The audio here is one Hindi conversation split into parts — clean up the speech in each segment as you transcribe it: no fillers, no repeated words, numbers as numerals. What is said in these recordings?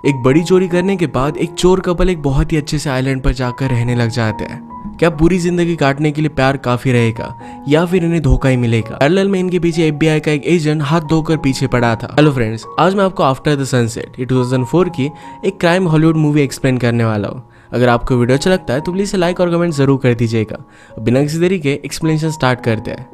एक बड़ी चोरी करने के बाद एक चोर कपल एक बहुत ही अच्छे से आइलैंड पर जाकर रहने लग जाते हैं। क्या पूरी जिंदगी काटने के लिए प्यार काफी रहेगा या फिर इन्हें धोखा ही मिलेगा? पैरेलल में इनके पीछे एफबीआई का एक एजेंट हाथ धोकर पीछे पड़ा था। हेलो फ्रेंड्स, आज मैं आपको आफ्टर द सनसेट 2004 की एक क्राइम हॉलीवुड मूवी एक्सप्लेन करने वाला हूँ। अगर आपको वीडियो अच्छा लगता है तो प्लीज लाइक और कमेंट जरूर कर दीजिएगा। बिना किसी देरी के एक्सप्लेनेशन स्टार्ट करते हैं।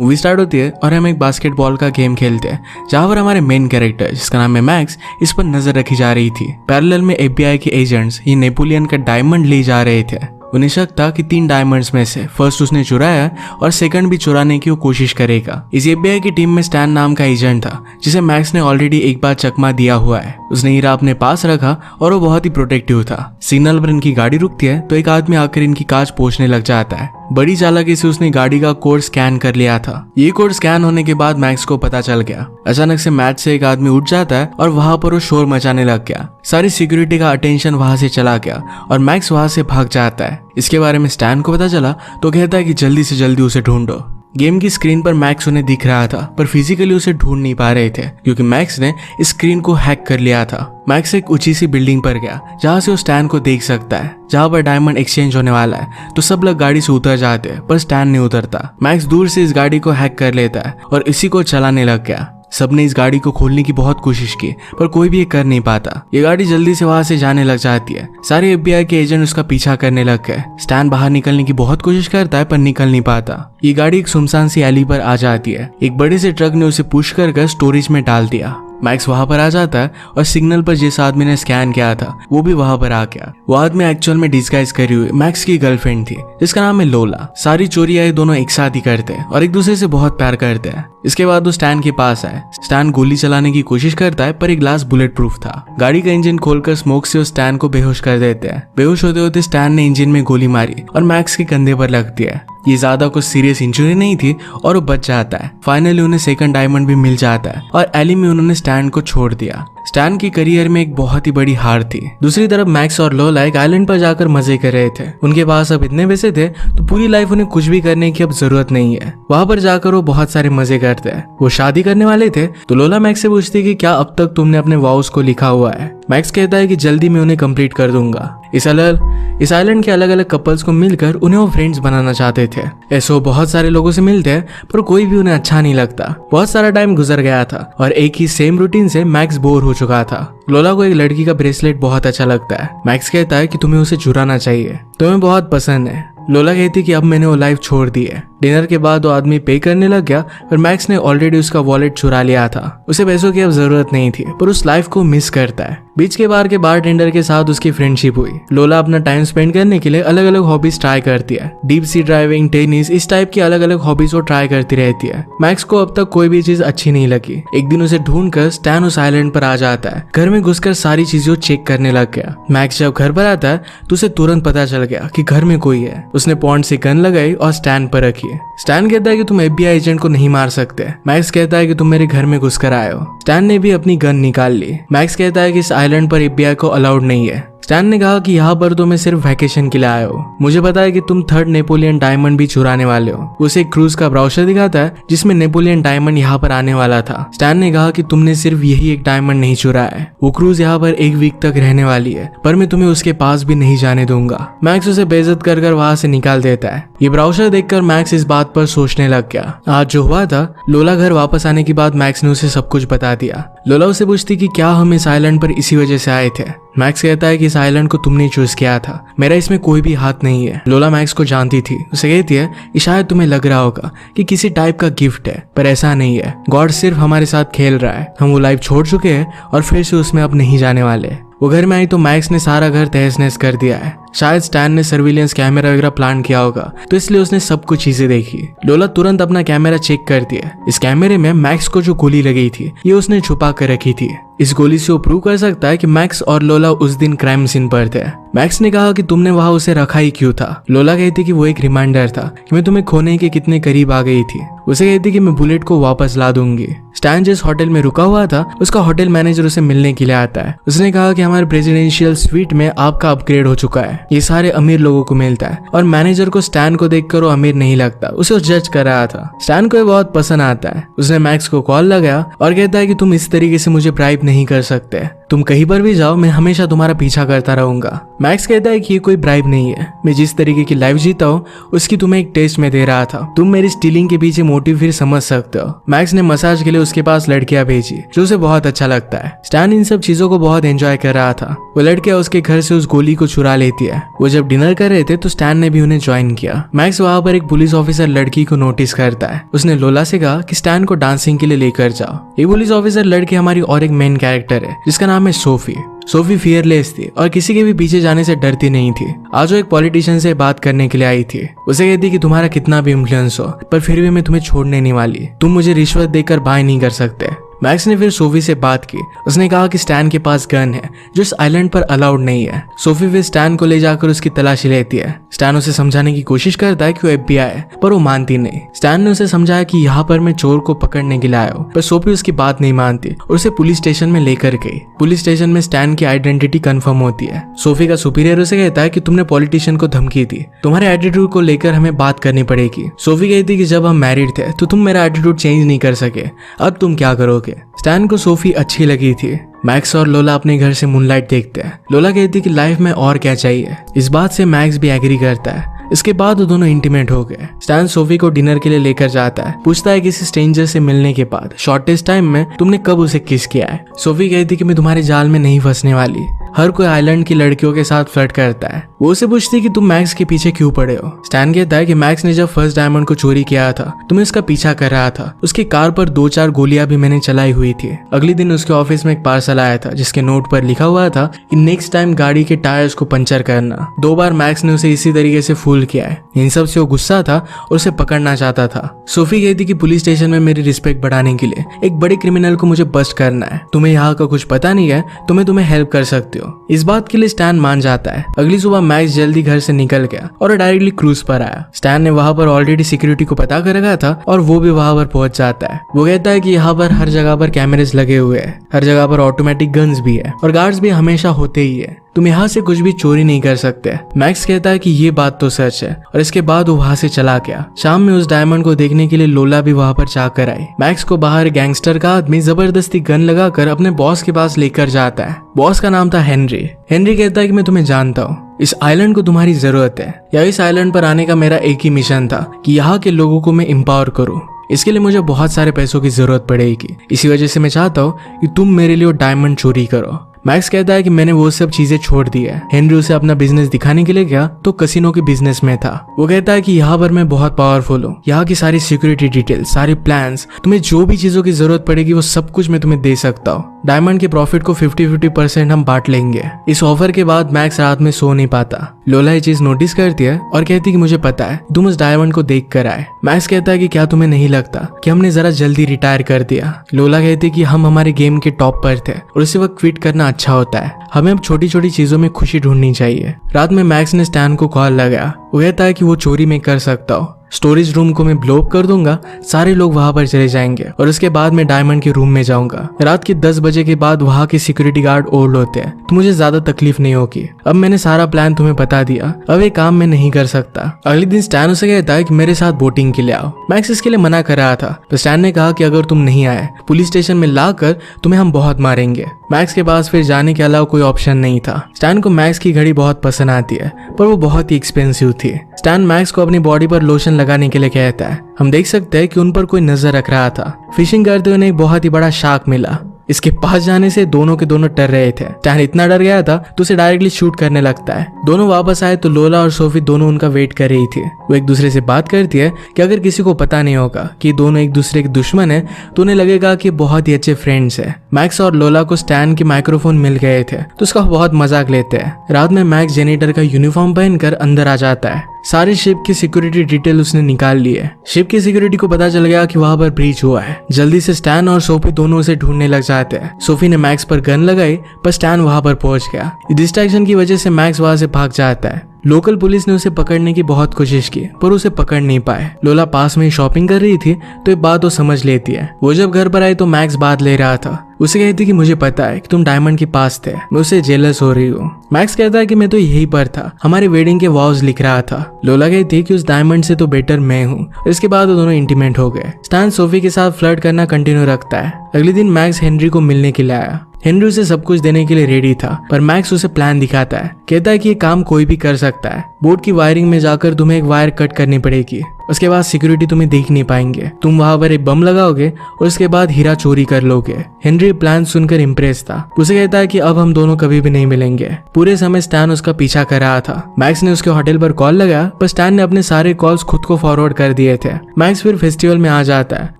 मूवी स्टार्ट होती है और हम एक बास्केटबॉल का गेम खेलते हैं जहां पर हमारे मेन कैरेक्टर जिसका नाम है मैक्स, इस पर नजर रखी जा रही थी। पैरेलल में एफबीआई के एजेंट्स ये नेपोलियन का डायमंड ले जा रहे थे। उन्हें शक था कि 3 डायमंड्स में से फर्स्ट उसने चुराया और सेकंड भी चुराने की वो कोशिश करेगा। इस एफबीआई की टीम में स्टैन नाम का एजेंट था जिसे मैक्स ने ऑलरेडी एक बार चकमा दिया हुआ है। उसने हीरा अपने पास रखा और वो बहुत ही प्रोटेक्टिव था। सिग्नल पर इनकी गाड़ी रुकती है तो एक आदमी आकर इनकी कांच पोंछने लग जाता है। बड़ी चालाकी से उसने गाड़ी का कोड स्कैन कर लिया था। ये कोड स्कैन होने के बाद मैक्स को पता चल गया। अचानक से मैच से एक आदमी उठ जाता है और वहां पर वो शोर मचाने लग गया। सारी सिक्योरिटी का अटेंशन वहां से चला गया और मैक्स वहां से भाग जाता है। इसके बारे में स्टैन को पता चला तो कहता है कि जल्दी से जल्दी उसे ढूंढो। गेम की स्क्रीन पर मैक्स उन्हें दिख रहा था पर फिजिकली उसे ढूंढ नहीं पा रहे थे क्योंकि मैक्स ने इस स्क्रीन को हैक कर लिया था। मैक्स एक ऊंची सी बिल्डिंग पर गया जहां से वो स्टैन को देख सकता है। जहां पर डायमंड एक्सचेंज होने वाला है तो सब लोग गाड़ी से उतर जाते हैं पर स्टैन नहीं उतरता। मैक्स दूर से इस गाड़ी को हैक कर लेता है और इसी को चलाने लग गया। सबने इस गाड़ी को खोलने की बहुत कोशिश की पर कोई भी ये कर नहीं पाता। ये गाड़ी जल्दी से वहां से जाने लग जाती है। सारे एफबीआई के एजेंट उसका पीछा करने लग गए। स्टैन बाहर निकलने की बहुत कोशिश करता है पर निकल नहीं पाता। ये गाड़ी एक सुनसान सी एली पर आ जाती है। एक बड़े से ट्रक ने उसे पुश कर स्टोरेज में डाल दिया। मैक्स वहां पर आ जाता है और सिग्नल पर जिस आदमी ने स्कैन किया था वो भी वहां पर आ गया। वो आदमी एक्चुअल में डिस्गाइज करी हुई मैक्स की गर्लफ्रेंड थी जिसका नाम है लोला। सारी चोरियां दोनों एक साथ ही करते हैं और एक दूसरे से बहुत प्यार करते हैं। इसके बाद वो स्टैन के पास आए। स्टैन गोली चलाने की कोशिश करता है पर एक ग्लास बुलेट प्रूफ था। गाड़ी का इंजन खोलकर स्मोक से उस स्टैन को बेहोश कर देते हैं। बेहोश होते होते स्टैन ने इंजन में गोली मारी और मैक्स के कंधे पर लगती है। ये ज्यादा कुछ सीरियस इंजरी नहीं थी और वो बच जाता है। फाइनली उन्हें सेकंड डायमंड भी मिल जाता है और एली में उन्होंने स्टैन को छोड़ दिया। स्टैन की करियर में एक बहुत ही बड़ी हार थी। दूसरी तरफ मैक्स और लोला एक आइलैंड पर जाकर मजे कर रहे थे। उनके पास अब इतने पैसे थे तो पूरी लाइफ उन्हें कुछ भी करने की अब जरूरत नहीं है। वहां पर जाकर वो बहुत सारे मजे करते हैं। वो शादी करने वाले थे तो लोला मैक्स से पूछती कि क्या अब तक तुमने अपने वाउस को लिखा हुआ है? मैक्स कहता है कि जल्दी मैं उन्हें कंप्लीट कर दूंगा। इस आइलैंड के अलग अलग कपल्स को मिलकर उन्हें वो फ्रेंड्स बनाना चाहते थे। ऐसे वो बहुत सारे लोगों से मिलते हैं पर कोई भी उन्हें अच्छा नहीं लगता। बहुत सारा टाइम गुजर गया था और एक ही सेम रूटीन से मैक्स बोर हो चुका था। लोला को एक लड़की का ब्रेसलेट बहुत अच्छा लगता है। मैक्स कहता है कि तुम्हें उसे चुराना चाहिए, तुम्हें बहुत पसंद है। लोला कहती कि अब मैंने वो लाइफ छोड़ दी है। डिनर के बाद वो आदमी पे करने लग गया पर मैक्स ने ऑलरेडी उसका वॉलेट चुरा लिया था। उसे पैसों की अब जरूरत नहीं थी पर उस लाइफ को मिस करता है। बीच के बार के बारटेंडर के साथ उसकी फ्रेंडशिप हुई। लोला अपना टाइम स्पेंड करने के लिए अलग अलग हॉबीज ट्राई करती है। डीप सी ड्राइविंग, टेनिस, इस टाइप की अलग अलग हॉबीज वो ट्राई करती रहती है। मैक्स को अब तक कोई भी चीज अच्छी नहीं लगी। एक दिन उसे ढूंढकर स्टैन उस आइलैंड पर आ जाता है। घर में घुसकर सारी चीजें चेक करने लग गया। मैक्स जब घर पर आता है तो उसे तुरंत पता चल गया कि घर में कोई है। उसने पॉइंट से गन लगाई और स्टैन पर रखी। स्टैन कहता है कि तुम एफबीआई एजेंट को नहीं मार सकते। मैक्स कहता है कि तुम मेरे घर में घुसकर आए हो। स्टैन ने भी अपनी गन निकाल ली। मैक्स कहता है कि इस आइलैंड पर एफबीआई को अलाउड नहीं है। स्टैन ने कहा कि यहाँ पर तो मैं सिर्फ वैकेशन के लिए आया हो। मुझे पता है कि तुम 3rd नेपोलियन डायमंड भी चुराने वाले हो। उसे एक क्रूज का ब्राउचर दिखाता है जिसमें नेपोलियन डायमंड यहाँ पर आने वाला था। स्टैन ने कहा कि तुमने सिर्फ यही एक डायमंड नहीं चुराया है। वो क्रूज यहाँ पर 1 वीक तक रहने वाली है पर मैं तुम्हें उसके पास भी नहीं जाने दूंगा। मैक्स उसे बेइज्जत कर वहां से निकाल देता है। ये ब्राउचर देखकर मैक्स इस बात पर सोचने लग गया। आज जो हुआ था, लोला घर वापस आने के बाद मैक्स ने उसे सब कुछ बता दिया। लोला उसे पूछती कि क्या हम इस आइलैंड पर इसी वजह से आए थे? मैक्स कहता है कि इस आइलैंड को तुमने चूज किया था, मेरा इसमें कोई भी हाथ नहीं है। लोला मैक्स को जानती थी। उसे कहती है कि शायद तुम्हें लग रहा होगा कि किसी टाइप का गिफ्ट है पर ऐसा नहीं है। गॉड सिर्फ हमारे साथ खेल रहा है। हम वो लाइफ छोड़ चुके हैं और फिर से उसमें अब नहीं जाने वाले। वो घर में आई तो मैक्स ने सारा घर तहस नहस कर दिया है। शायद स्टैन ने सर्विलेंस कैमरा वगैरह प्लान किया होगा तो इसलिए उसने सब कुछ चीजें देखी। लोला तुरंत अपना कैमरा चेक करती है। इस कैमरे में मैक्स को जो गोली लगी थी ये उसने छुपा कर रखी थी। इस गोली से वो प्रूव कर सकता है कि मैक्स और लोला उस दिन क्राइम सीन पर थे। मैक्स ने कहा कि तुमने वहां उसे रखा ही क्यों था? लोला कहती कि वो एक रिमाइंडर था कि मैं तुम्हें खोने के कितने करीब आ गई थी। उसे कहती कि मैं बुलेट को वापस ला दूंगी। स्टैन जिस होटल में रुका हुआ था उसका होटल मैनेजर उसे मिलने के लिए आता है। उसने कहा कि हमारे प्रेसिडेंशियल स्वीट में आपका अपग्रेड हो चुका है। ये सारे अमीर लोगों को मिलता है और मैनेजर को स्टैन को देखकर वो अमीर नहीं लगता। उसे जज कर रहा था। स्टैन को बहुत पसंद आता है। उसने मैक्स को कॉल लगाया और कहता है कि तुम इस तरीके से मुझे ब्राइब नहीं कर सकते। तुम कहीं पर भी जाओ, मैं हमेशा तुम्हारा पीछा करता रहूंगा। मैक्स कहता है कि ये कोई ब्राइब नहीं है, मैं जिस तरीके की लाइफ जीता हूँ उसकी तुम्हें एक टेस्ट में दे रहा था। तुम मेरी स्टीलिंग के पीछे मोटिव फिर समझ सकते हो। मैक्स ने मसाज के लिए उसके पास लड़कियां भेजी जो उसे बहुत अच्छा लगता है। स्टैन इन सब चीजों को बहुत एंजॉय कर रहा था। वो लड़कियां उसके घर से उस गोली को चुरा लेती है। वो जब डिनर कर रहे थे तो स्टैन ने भी उन्हें ज्वाइन किया। मैक्स वहां पर एक पुलिस ऑफिसर लड़की को नोटिस करता है। उसने लोला से कहा कि स्टैन को डांसिंग के लिए लेकर जाओ। ये पुलिस ऑफिसर लड़की हमारी और एक मेन कैरेक्टर है जिसका नाम है सोफी। सोफी फियरलेस थी और किसी के भी पीछे जाने से डरती नहीं थी। आज वो एक पॉलिटिशियन से बात करने के लिए आई थी। उसे कहती कि तुम्हारा कितना भी इन्फ्लुएंस हो पर फिर भी मैं तुम्हें छोड़ने नहीं वाली। तुम मुझे रिश्वत देकर बाय नहीं कर सकते। मैक्स ने फिर सोफी से बात की। उसने कहा कि स्टैन के पास गन है जो इस आइलैंड पर अलाउड नहीं है। सोफी फिर स्टैन को ले जाकर उसकी तलाशी लेती है। स्टैन उसे समझाने की कोशिश करता है कि वो FBI है पर वो मानती नहीं। स्टैन ने उसे समझाया कि यहाँ पर मैं चोर को पकड़ने के लिए आया हूँ, पर सोफी उसकी बात नहीं मानती और उसे पुलिस स्टेशन में लेकर गई। पुलिस स्टेशन में स्टैन की आइडेंटिटी कंफर्म होती है। सोफी का सुपीरियर उसे कहता है कि तुमने पॉलिटिशियन को धमकी दी, तुम्हारे एटीट्यूड को लेकर हमें बात करनी पड़ेगी। सोफी कहती कि जब हम मैरिड थे तो तुम मेरा एटीट्यूड चेंज नहीं कर सके, अब तुम क्या करोगे। स्टैन को सोफी अच्छी लगी थी। मैक्स और लोला अपने घर से मूनलाइट देखते हैं। लोला कहती कि लाइफ में और क्या चाहिए। इस बात से मैक्स भी एग्री करता है। इसके बाद वो दोनों इंटीमेट हो गए। स्टैन सोफी को डिनर के लिए लेकर जाता है। पूछता है किसी स्ट्रेंजर से मिलने के बाद शॉर्टेस्ट टाइम में तुमने कब उसे किस किया है। सोफी कहती कि मैं तुम्हारे जाल में नहीं फंसने वाली। हर कोई आइलैंड की लड़कियों के साथ फ्लर्ट करता है। वो उसे पूछती कि तुम मैक्स के पीछे क्यों पड़े हो। स्टैन कहता है कि मैक्स ने जब फर्स्ट डायमंड को चोरी किया था तो मैं उसका पीछा कर रहा था। उसकी कार पर 2-4 गोलियां भी मैंने चलाई हुई थी। अगले दिन उसके ऑफिस में एक पार्सल आया था जिसके नोट पर लिखा हुआ था कि नेक्स्ट टाइम गाड़ी के टायर्स को पंचर करना। 2 बार मैक्स ने उसे इसी तरीके से फूल किया है। इन सब से वो गुस्सा था और उसे पकड़ना चाहता था। सोफी कहती कि पुलिस स्टेशन में मेरी रिस्पेक्ट बढ़ाने के लिए एक बड़े क्रिमिनल को मुझे बस्ट करना है। तुम्हें यहाँ का कुछ पता नहीं है तो मैं तुम्हें हेल्प कर सकती हूँ। इस बात के लिए स्टैन मान जाता है। अगली सुबह मैक्स जल्दी घर से निकल गया और डायरेक्टली क्रूज पर आया। स्टैन ने वहां पर ऑलरेडी सिक्योरिटी को पता कर रखा था और वो भी वहां पर पहुंच जाता है। वो कहता है कि यहाँ पर हर जगह पर कैमरेज लगे हुए हैं, हर जगह पर ऑटोमेटिक गन्स भी है और गार्ड्स भी हमेशा होते ही है। तुम यहाँ से कुछ भी चोरी नहीं कर सकते। मैक्स कहता है कि ये बात तो सच है और इसके बाद वो वहां से चला गया। शाम में उस डायमंड को देखने के लिए लोला भी वहां पर जाकर आई। मैक्स को बाहर गैंगस्टर का आदमी जबरदस्ती गन लगाकर अपने बॉस के पास लेकर जाता है। बॉस का नाम था हेनरी। हेनरी कहता है कि मैं तुम्हें जानता हूँ, इस आइलैंड को तुम्हारी जरूरत है। या इस आइलैंड पर आने का मेरा एक ही मिशन था कि यहाँ के लोगों को मैं एम्पावर करूँ। इसके लिए मुझे बहुत सारे पैसों की जरूरत पड़ेगी। इसी वजह से मैं चाहता हूँ कि तुम मेरे लिए डायमंड चोरी करो। मैक्स कहता है कि मैंने वो सब चीजें छोड़ दी है। हेनरी उसे अपना बिजनेस दिखाने के लिए गया तो कसिनो के बिजनेस में था। वो कहता है कि यहाँ पर मैं बहुत पावरफुल हूँ, यहाँ की सारी सिक्योरिटी डिटेल्स, सारे प्लान्स, तुम्हें जो भी चीजों की जरूरत पड़ेगी वो सब कुछ मैं तुम्हें दे सकता हूँ। डायमंड के प्रॉफिट को 50-50% हम बांट लेंगे। इस ऑफर के बाद मैक्स रात में सो नहीं पाता। लोला ये चीज नोटिस करती है और कहती कि मुझे पता है तुम उस डायमंड को देख कर आए। मैक्स कहता है कि क्या तुम्हें नहीं लगता कि हमने जरा जल्दी रिटायर कर दिया। लोला कहती कि हम हमारे गेम के टॉप पर थे और उसी वक्त क्विट करना अच्छा होता है। हमें अब छोटी छोटी चीजों में खुशी ढूंढनी चाहिए। रात में मैक्स ने स्टैन को कॉल लगाया। वो कहता है कि वो चोरी में कर सकता हो। स्टोरेज रूम को मैं ब्लो अप कर दूंगा, सारे लोग वहां पर चले जाएंगे और उसके बाद मैं डायमंड के रूम में जाऊंगा। रात के 10 बजे के बाद वहां के सिक्योरिटी गार्ड ओल्ड होते हैं तो मुझे ज्यादा तकलीफ नहीं होगी। अब मैंने सारा प्लान तुम्हें बता दिया, अब ये काम मैं नहीं कर सकता। अगले दिन स्टैन उसे कहता है कि मेरे साथ बोटिंग के लिए आओ। मैक्स इसके लिए मना कर रहा था तो स्टैन ने कहा कि अगर तुम नहीं आए पुलिस स्टेशन में लाकर तुम्हें हम बहुत मारेंगे। मैक्स के पास फिर जाने के अलावा कोई ऑप्शन नहीं था। स्टैन को मैक्स की घड़ी बहुत पसंद आती है पर वो बहुत ही एक्सपेंसिव थी। स्टैन मैक्स को अपनी बॉडी पर लोशन लगाने के लिए कहता है। हम देख सकते हैं कि उन पर कोई नजर रख रहा था। फिशिंग करते हुए एक बहुत ही बड़ा शार्क मिला। इसके पास जाने से दोनों के दोनों डर रहे थे। स्टैन इतना डर गया था तो उसे डायरेक्टली शूट करने लगता है। दोनों वापस आए तो लोला और सोफी दोनों उनका वेट कर रही थी। वो एक दूसरे से बात करती है कि अगर किसी को पता नहीं होगा कि दोनों एक दूसरे के दुश्मन है तो उन्हें लगेगा कि बहुत ही अच्छे फ्रेंड्स है। मैक्स और लोला को स्टैन के माइक्रोफोन मिल गए थे तो उसका बहुत मजाक लेते हैं। रात में मैक्स जेनिटर का यूनिफॉर्म पहनकर अंदर आ जाता है। सारी शिप की सिक्योरिटी डिटेल उसने निकाल ली है। शिप की सिक्योरिटी को पता चल गया कि वहां पर ब्रीच हुआ है। जल्दी से स्टैन और सोफी दोनों उसे ढूंढने लग जाते हैं। सोफी ने मैक्स पर गन लगाई पर स्टैन वहां पर पहुंच गया। डिस्ट्रैक्शन की वजह से मैक्स वहां से भाग जाता है। लोकल पुलिस ने उसे पकड़ने की बहुत कोशिश की पर उसे पकड़ नहीं पाए। लोला पास में ही शॉपिंग कर रही थी तो ये बात वो समझ लेती है। वो जब घर पर आई तो मैक्स बात ले रहा था। उसे कहती कि मुझे पता है कि तुम डायमंड के पास थे, मैं उससे जेलस हो रही हूँ। मैक्स कहता है कि मैं तो यहीं पर था, हमारी वेडिंग के वॉव्स लिख रहा था। लोला कहती कि उस डायमंड से तो बेटर मैं हूँ। इसके बाद वो दोनों इंटीमेट हो गए। स्टैन सोफी के साथ फ्लर्ट करना कंटिन्यू रखता है। अगले दिन मैक्स हेनरी को मिलने के लिए आया। हेनरी उसे सब कुछ देने के लिए रेडी था, पर मैक्स उसे प्लान दिखाता है। कहता है कि ये काम कोई भी कर सकता है। बोट की वायरिंग में जाकर तुम्हें एक वायर कट करनी पड़ेगी, उसके बाद सिक्योरिटी तुम्हें देख नहीं पाएंगे। तुम वहां पर एक बम लगाओगे और उसके बाद हीरा चोरी कर लोगे। हेनरी प्लान सुनकर इम्प्रेस था। उसे कहता है कि अब हम दोनों कभी भी नहीं मिलेंगे। पूरे समय स्टैन उसका पीछा कर रहा था। मैक्स ने उसके होटल पर कॉल लगाया, पर स्टैन ने अपने सारे कॉल्स खुद को फॉरवर्ड कर दिए थे। मैक्स फिर फेस्टिवल में आ जाता है।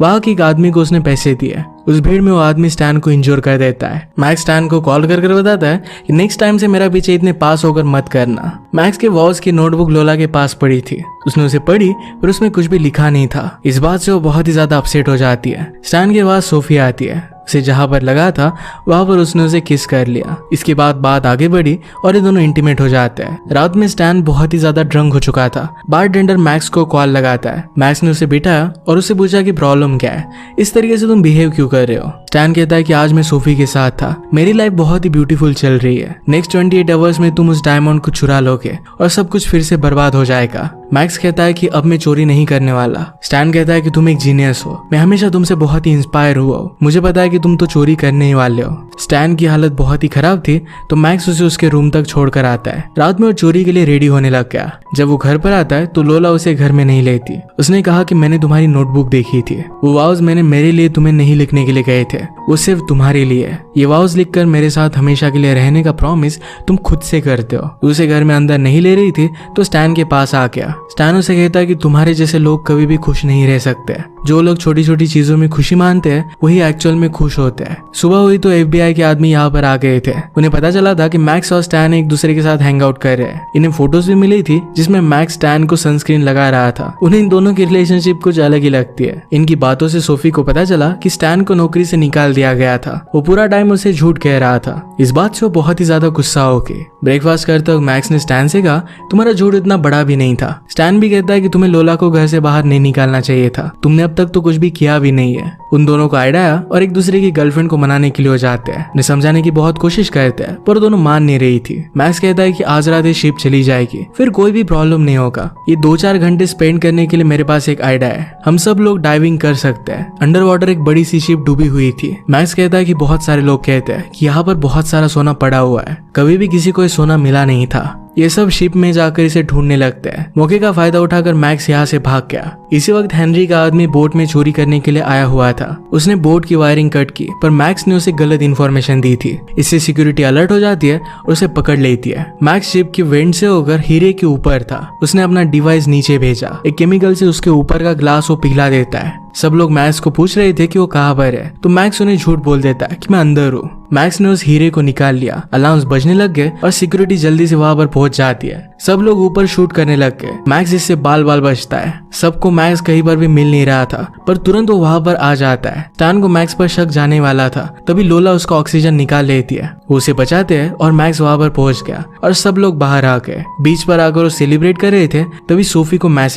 वहां के एक आदमी को उसने पैसे दिए। उस भीड़ में वो आदमी स्टैन को इंजोर कर देता है। मैक्स स्टैन को कॉल कर बताता है कि नेक्स्ट टाइम से मेरा पीछे इतने पास होकर मत करना। मैक्स के वॉज की नोटबुक लोला के पास पड़ी थी। उसने उसे पढ़ी, पर उसमें कुछ भी लिखा नहीं था। इस बात से वो बहुत ही ज्यादा अपसेट हो जाती है। स्टैन के पास सोफी आती है। उसे जहां पर लगा था वहां पर उसने उसे किस कर लिया। इसके बाद बात आगे बढ़ी और ये दोनों इंटीमेट हो जाते हैं। रात में स्टैन बहुत ही ज्यादा ड्रंक हो चुका था। बारटेंडर मैक्स को कॉल लगाता है। मैक्स ने उसे बिठाया और उससे पूछा कि प्रॉब्लम क्या है, इस तरीके से तुम बिहेव क्यों कर रहे हो। स्टैन कहता है कि आज मैं सोफी के साथ था, मेरी लाइफ बहुत ही ब्यूटीफुल चल रही है। नेक्स्ट 28 आवर्स में तुम उस डायमंड को चुरा लोगे और सब कुछ फिर से बर्बाद हो जाएगा। मैक्स कहता है कि अब मैं चोरी नहीं करने वाला। स्टैन कहता है कि तुम एक जीनियस हो, मैं हमेशा तुमसे बहुत ही इंस्पायर हुआ हूँ, मुझे पता है कि तुम तो चोरी करने ही वाले हो। स्टैन की हालत बहुत ही खराब थी, तो मैक्स उसे उसके रूम तक छोड़कर आता है। रात में वो चोरी के लिए रेडी होने लग गया। जब वो घर पर आता है तो लोला उसे घर में नहीं लेती। उसने कहा कि मैंने तुम्हारी नोटबुक देखी थी, वो वाउज मैंने मेरे लिए तुम्हें नहीं लिखने के लिए गए थे, वो सिर्फ तुम्हारे लिए। ये वाउज लिखकर मेरे साथ हमेशा के लिए रहने का प्रॉमिस तुम खुद से करते हो। उसे घर में अंदर नहीं ले रही थी तो स्टैन के पास आ गया। स्टैन उसे कहता है कि तुम्हारे जैसे लोग कभी भी खुश नहीं रह सकते। जो लोग छोटी छोटी चीजों में खुशी मानते हैं वही एक्चुअल में खुश होते हैं। सुबह हुई तो FBI के आदमी यहाँ पर आ गए थे। उन्हें पता चला था कि मैक्स और स्टैन एक दूसरे के साथ हैंग आउट कर रहे हैं। इन्हें फोटोज भी मिली थी जिसमें मैक्स स्टैन को सनस्क्रीन लगा रहा था। उन्हें इन दोनों की रिलेशनशिप कुछ अलग ही लगती है। इनकी बातों से सोफी को पता चला कि स्टैन को नौकरी से निकाल दिया गया था। वो पूरा टाइम उसे झूठ कह रहा था। इस बात से वो बहुत ही ज्यादा गुस्सा हो गई। ब्रेकफास्ट करते वक्त मैक्स ने स्टैन से कहा तुम्हारा झूठ इतना बड़ा भी नहीं था। स्टैन भी कहता है कि तुम्हें लोला को घर से बाहर नहीं निकालना चाहिए था, तुमने अब तक तो कुछ भी किया भी नहीं है। उन दोनों को आइडिया आया और एक दूसरे की गर्लफ्रेंड को मनाने के लिए हो जाते हैं। उन्हें समझाने की बहुत कोशिश करते हैं, पर दोनों मान नहीं रही थी। मैक्स कहता है कि आज रात ये शिप चली जाएगी, फिर कोई भी प्रॉब्लम नहीं होगा। ये 2-4 घंटे स्पेंड करने के लिए मेरे पास एक आइडिया है, हम सब लोग डाइविंग कर सकते हैं। अंडर वाटर एक बड़ी सी शिप डूबी हुई थी। मैक्स कहता है कि बहुत सारे लोग कहते हैं कि यहाँ पर बहुत सारा सोना पड़ा हुआ है, कभी भी किसी को ये सोना मिला नहीं था। ये सब शिप में जाकर इसे ढूंढने लगते हैं। मौके का फायदा उठाकर मैक्स यहाँ से भाग गया। इसी वक्त हेनरी का आदमी बोट में चोरी करने के लिए आया हुआ था। उसने बोट की वायरिंग कट की, पर मैक्स ने उसे गलत इन्फॉर्मेशन दी थी। इससे सिक्योरिटी अलर्ट हो जाती है और उसे पकड़ लेती है। मैक्स शिप की वेंट से होकर हीरे के ऊपर था। उसने अपना डिवाइस नीचे भेजा। एक केमिकल से उसके ऊपर का ग्लास वो पिघला देता है। सब लोग मैक्स को पूछ रहे थे कि वो कहाँ पर है, तो मैक्स उन्हें झूठ बोल देता है कि मैं अंदर हूँ। मैक्स ने उस हीरे को निकाल लिया। अलार्म्स बजने लग गए और सिक्योरिटी जल्दी से वहां पर पहुंच जाती है। सब लोग ऊपर शूट करने लग गए। मैक्स इससे बाल बाल बचता है। सबको मैक्स कहीं पर भी मिल नहीं रहा था, पर तुरंत वो वहां पर आ जाता है। स्टैन को मैक्स पर शक जाने वाला था, तभी लोला उसका ऑक्सीजन निकाल लेती है। वो उसे बचाते हैं और मैक्स वहां पर पहुंच गया और सब लोग बाहर आ गए। बीच पर आकर वो सेलिब्रेट कर रहे थे, तभी सोफी को मैसेज